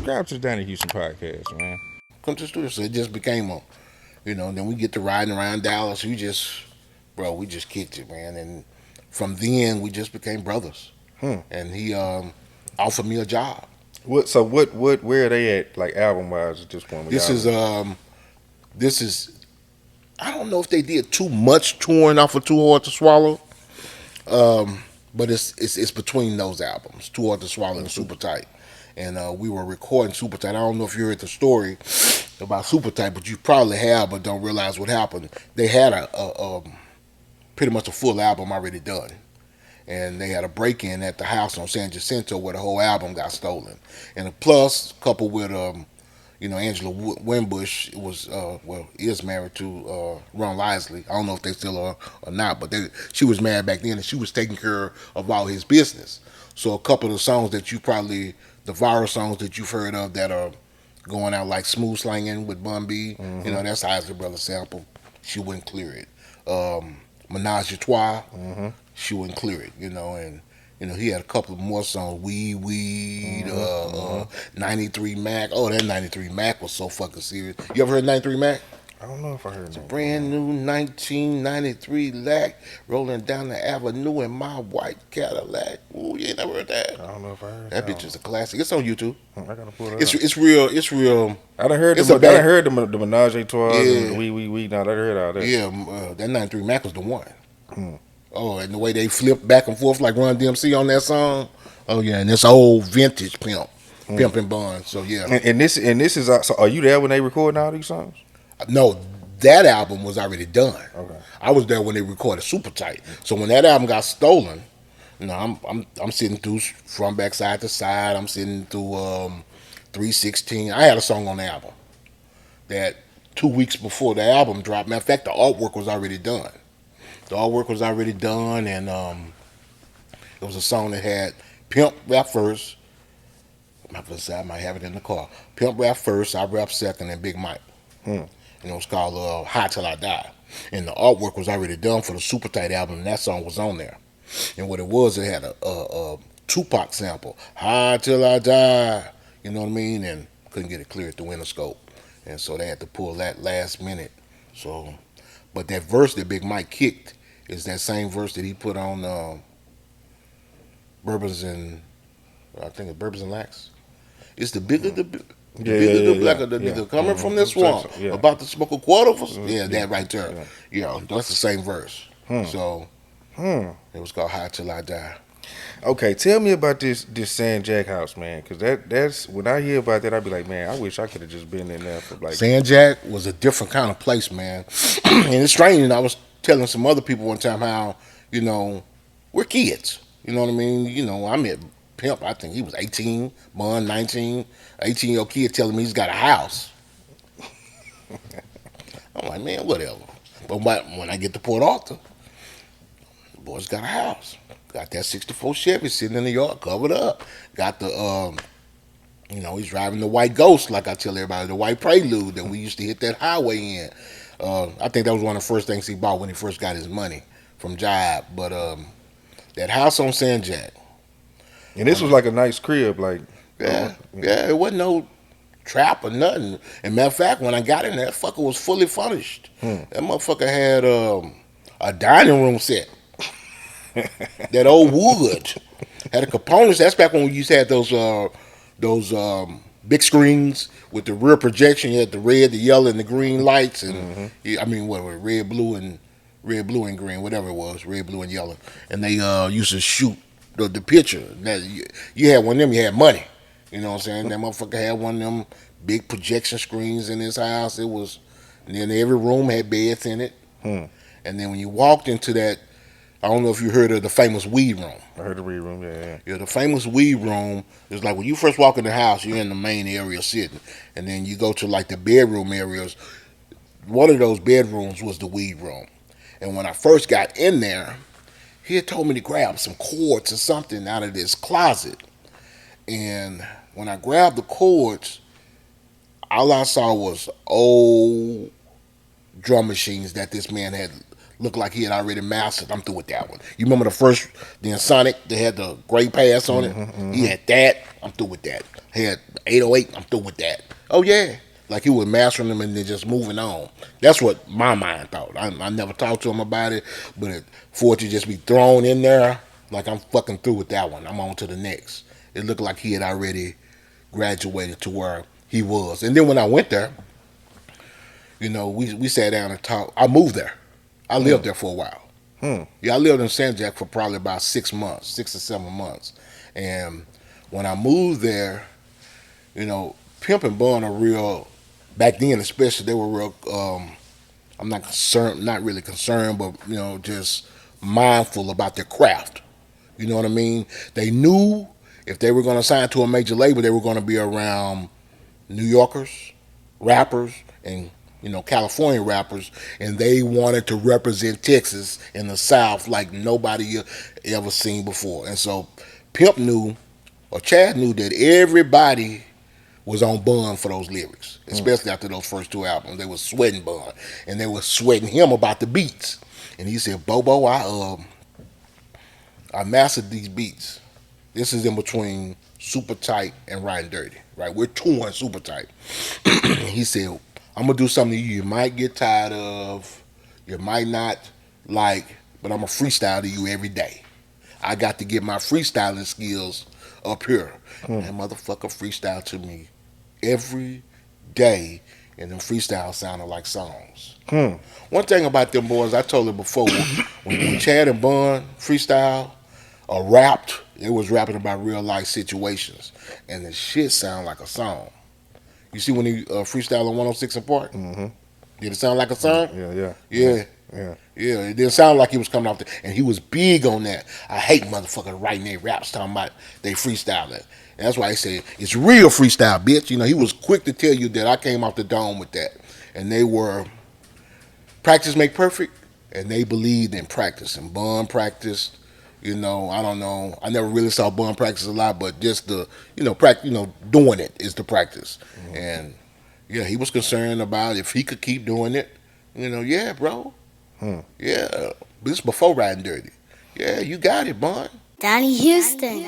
subscribe to the Donnie Houston podcast, man. Come to the studio. So it just became a, then we get to riding around Dallas. We just kicked it, man. And from then, we just became brothers. Hmm. And he offered me a job. Where are they at, like album wise at this point? This is this is I don't know if they did too much touring off of Too Hard to Swallow, but it's between those albums, Too Hard to Swallow and Super Tight. And we were recording Super Tight. I don't know if you heard the story about Super Tight, but you probably have, but don't realize what happened. They had a pretty much a full album already done, and they had a break-in at the house on San Jacinto where the whole album got stolen. And plus, coupled with Angela Winbush is married to Ron Lisley. I don't know if they still are or not, but she was married back then, and she was taking care of all his business. So a couple of the songs that the viral songs that you've heard of that are going out, like Smooth Slangin' with Bun B, that's Isley Brothers sample. She wouldn't clear it. Menage a Trois, she wouldn't clear it, and he had a couple of more songs, Weed, 93 Mac. Oh, that 93 Mac was so fucking serious. You ever heard 93 Mac? I don't know if I heard It's a that. brand new 1993 Lac rolling down the avenue in my white Cadillac. Ooh, you ain't never heard that? I don't know if I heard That bitch is a classic. It's on YouTube. I gotta pull it It's up. it's real. It's real. I done heard It's the a bad- I heard the Menage a Trois Yeah. and the we. Now I done heard all that. Yeah, that 93 Mac was the one. Oh, and the way they flipped back and forth like Run DMC on that song. Oh yeah, and it's old vintage Pimp and Bun. So yeah. And this is so are you there when they recording all these songs? No, that album was already done. Okay. I was there when they recorded Super Tight. So when that album got stolen, I'm sitting through From Back Side to Side. I'm sitting through 316. I had a song on the album that 2 weeks before the album dropped. Matter of fact, the artwork was already done. And it was a song that had Pimp rap first. I might have it in the car. Pimp rap first, I rap second, and Big Mike. And it was called High Till I Die. And the artwork was already done for the Super Tight album, and that song was on there. And what it was, it had a Tupac sample, High Till I Die, you know what I mean? And couldn't get it clear at the Winterscope. And so they had to pull that last minute. So, but that verse that Big Mike kicked is that same verse that he put on Bourbons and, I think it's Bourbons and Lax. It's the bigger the bigger the blacker the nigga coming from this swamp about to smoke a quarter for that right there. Yeah, that's the same verse. So it was called High Till I Die. Okay, tell me about this San Jack house, man, because that's when I hear about that, I be like, man, I wish I could have just been in there for like. San Jack was a different kind of place, man, and it's strange. And I was telling some other people one time how we're kids. You know what I mean? I met Pimp. I think he was 18, Bun 19, 18-year-old kid telling me he's got a house. I'm like, man, whatever. But when I get to Port Arthur, the boy's got a house. Got that 64 Chevy sitting in the yard, covered up. Got the, he's driving the white Ghost, like I tell everybody, the white Prelude that we used to hit that highway in. I think that was one of the first things he bought when he first got his money from Jive. But that house on San Jack. And this was like a nice crib, like. Yeah, it wasn't no trap or nothing. And matter of fact, when I got in there, that fucker was fully furnished. That motherfucker had a dining room set. That old wood had the components. That's back when we used to have those big screens with the rear projection. You had the red, the yellow, and the green lights, and what were red, blue, and green, whatever it was, red, blue, and yellow. And they used to shoot the picture. That you had one of them, you had money. You know what I'm saying? That motherfucker had one of them big projection screens in his house. And then every room had beds in it. And then when you walked into that, I don't know if you heard of the famous weed room. I heard the weed room, Yeah, the famous weed room is like when you first walk in the house, you're in the main area sitting. And then you go to like the bedroom areas. One of those bedrooms was the weed room. And when I first got in there, he had told me to grab some cords or something out of this closet. And when I grabbed the cords, all I saw was old drum machines that this man had Looked like he had already mastered. I'm through with that one. You remember the first, then Sonic, they had the gray pass on it. He had that. I'm through with that. He had 808. I'm through with that. Oh yeah, like he was mastering them and then just moving on. That's what my mind thought. I never talked to him about it, but for it to just be thrown in there, like I'm fucking through with that one. I'm on to the next. It looked like he had already graduated to where he was. And then when I went there, we sat down and talked. I moved there. I lived there for a while. Yeah, I lived in San Jac for probably about 6 months, 6 or 7 months. And when I moved there, Pimp and Bun are real. Back then, especially, they were real. I'm not concerned, not really concerned, but just mindful about their craft. You know what I mean? They knew if they were going to sign to a major label, they were going to be around New Yorkers, rappers, and California rappers, and they wanted to represent Texas in the South like nobody ever seen before. And so Pimp knew, or Chad knew, that everybody was on Bun for those lyrics, especially after those first two albums. They were sweating Bun, and they were sweating him about the beats. And he said, "Bobo, I mastered these beats. This is in between Super Tight and Riding Dirty, right? We're touring Super Tight." He said, "I'm gonna do something you might get tired of, you might not like, but I'm gonna freestyle to you every day. I got to get my freestyling skills up here." That motherfucker freestyle to me every day, and them freestyles sounded like songs. One thing about them boys, I told them before, when Chad and Bun freestyle or rapped, it was rapping about real life situations, and the shit sound like a song. You see when he freestyle on 106 and Park? Did it sound like a song? Yeah. Yeah. Yeah. Yeah, it didn't sound like he was coming off the, and he was big on that. I hate motherfuckers writing their raps talking about they freestyling. And that's why he said it's real freestyle, bitch. He was quick to tell you that I came off the dome with that, and they were practice make perfect, and they believed in practice. And Bun practiced. I don't know. I never really saw Bun practice a lot, but just the practice. Doing it is the practice. And yeah, he was concerned about if he could keep doing it. Yeah, bro. Yeah, this before Riding Dirty. Yeah, you got it, Bun. Donnie Houston.